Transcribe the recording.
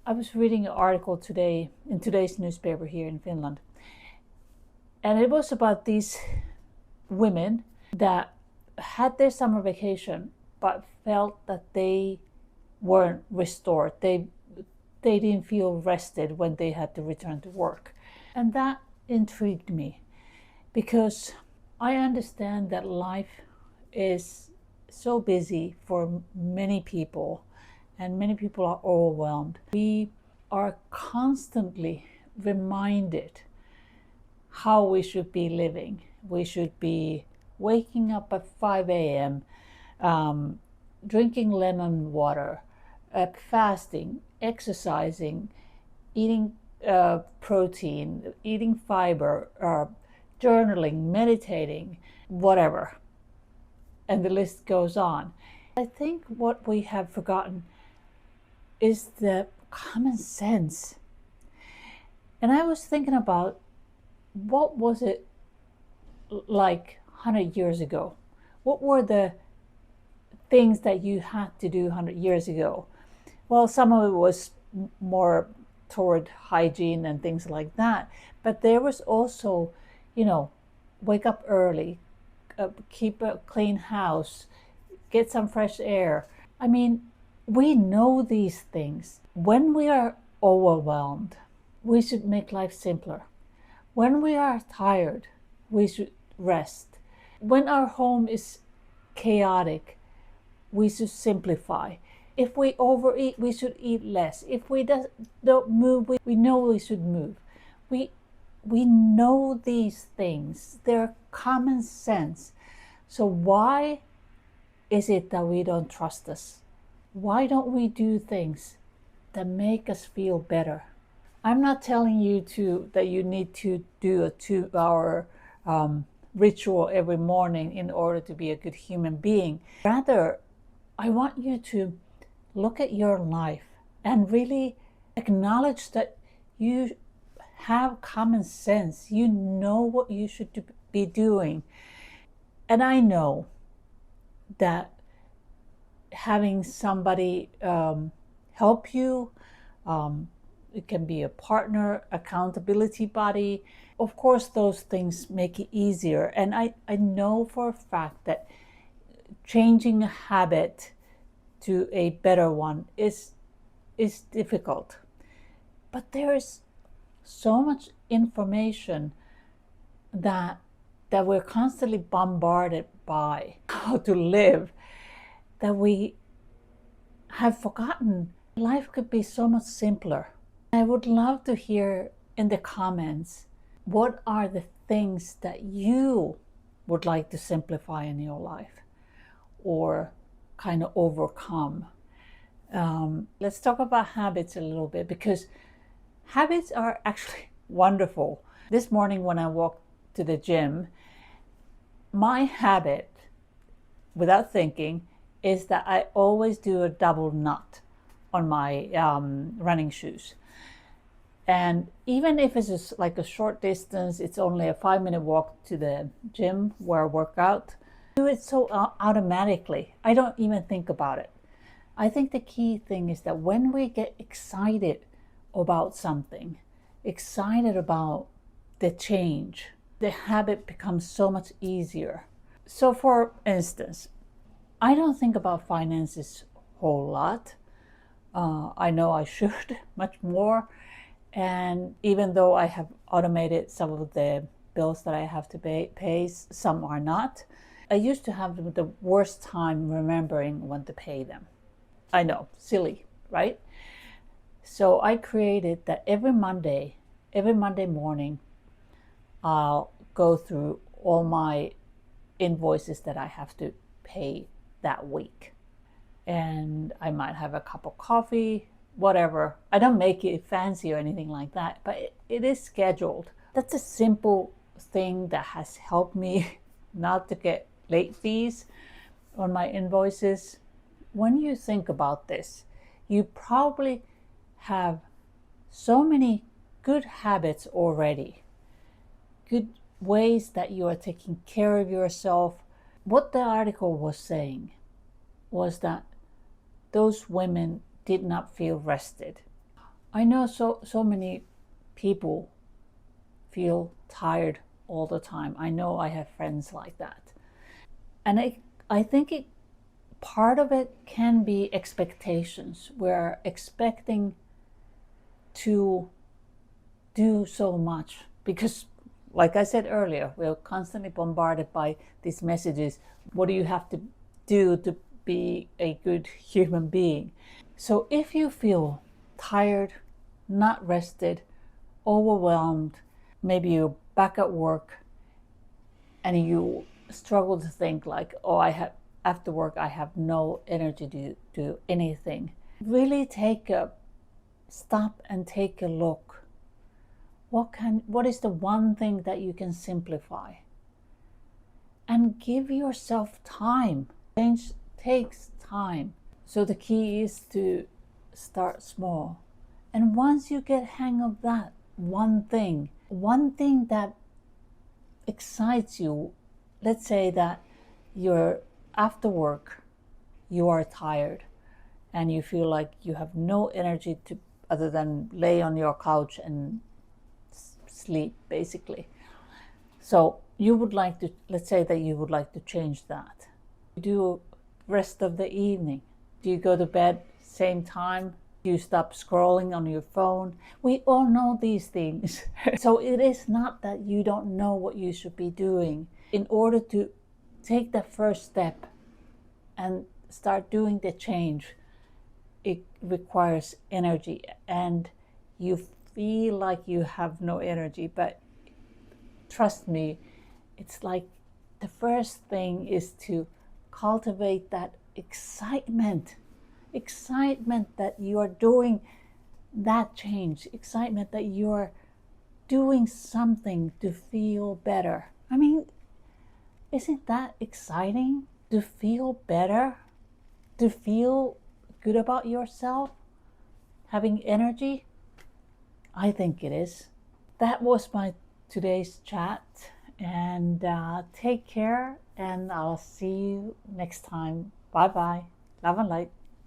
I was reading an article today in today's newspaper here in Finland, and it was about these women that had their summer vacation but felt that they weren't restored. They didn't feel rested when they had to return to work. And that intrigued me because I understand that life is so busy for many people and many people are overwhelmed. We are constantly reminded how we should be living. We should be waking up at 5 a.m., drinking lemon water, fasting, exercising, eating protein, eating fiber, journaling, meditating, whatever. And the list goes on. I think what we have forgotten is the common sense. And I was thinking about what was it like 100 years ago? What were the things that you had to do 100 years ago? Well, some of it was more toward hygiene and things like that. But there was also, wake up early, keep a clean house, get some fresh air. I mean, we know these things. When we are overwhelmed, we should make life simpler. When we are tired, we should rest. When our home is chaotic, we should simplify. If we overeat, we should eat less. If we don't move, we know we should move. We know these things. They're common sense. So why is it that we don't trust us? Why don't we do things that make us feel better? I'm not telling you that you need to do a 2-hour ritual every morning in order to be a good human being. Rather, I want you to look at your life and really acknowledge that you have common sense. You know what you should be doing. And I know that having somebody help you, it can be a partner, accountability buddy. Of course, those things make it easier. And I know for a fact that changing a habit to a better one is difficult. But there is so much information that we're constantly bombarded by how to live that we have forgotten life could be so much simpler. I would love to hear in the comments, what are the things that you would like to simplify in your life or kind of overcome? Let's talk about habits a little bit, because habits are actually wonderful. This morning when I walked to the gym, my habit, without thinking, is that I always do a double knot on my running shoes. And even if it's just like a short distance, it's only a 5-minute walk to the gym where I work out, I do it so automatically. I don't even think about it. I think the key thing is that when we get excited about something, excited about the change, the habit becomes so much easier. So for instance, I don't think about finances a whole lot. I know I should much more. And even though I have automated some of the bills that I have to pay, some are not. I used to have the worst time remembering when to pay them. I know, silly, right? So I created that every Monday morning, I'll go through all my invoices that I have to pay that week. And I might have a cup of coffee, whatever. I don't make it fancy or anything like that, but it is scheduled. That's a simple thing that has helped me not to get late fees on my invoices. When you think about this, you probably have so many good habits already, good ways that you are taking care of yourself. What the article was saying was that those women did not feel rested. I know so many people feel tired all the time. I know I have friends like that. And I think part of it can be expectations. We're expecting to do so much because, like I said earlier, we're constantly bombarded by these messages. What do you have to do to be a good human being? So if you feel tired, not rested, overwhelmed, maybe you're back at work and you struggle to think like, oh, after work I have no energy to do anything. Really stop and take a look. What is the one thing that you can simplify? And give yourself time. Change takes time. So the key is to start small. And once you get hang of that one thing that excites you, let's say that you're after work, you are tired and you feel like you have no energy to other than lay on your couch and sleep, basically. So you would like to, let's say that you would like to change that. You do rest of the evening. Do you go to bed same time? Do you stop scrolling on your phone? We all know these things. So it is not that you don't know what you should be doing. In order to take the first step and start doing the change, it requires energy, and you feel like you have no energy, but trust me, it's like the first thing is to cultivate that excitement that you are doing that change, excitement that you're doing something to feel better. I mean, isn't that exciting? To feel better, to feel good about yourself, having energy? I think it is. That was my today's chat, and take care, and I'll see you next time. Bye bye. Love and light.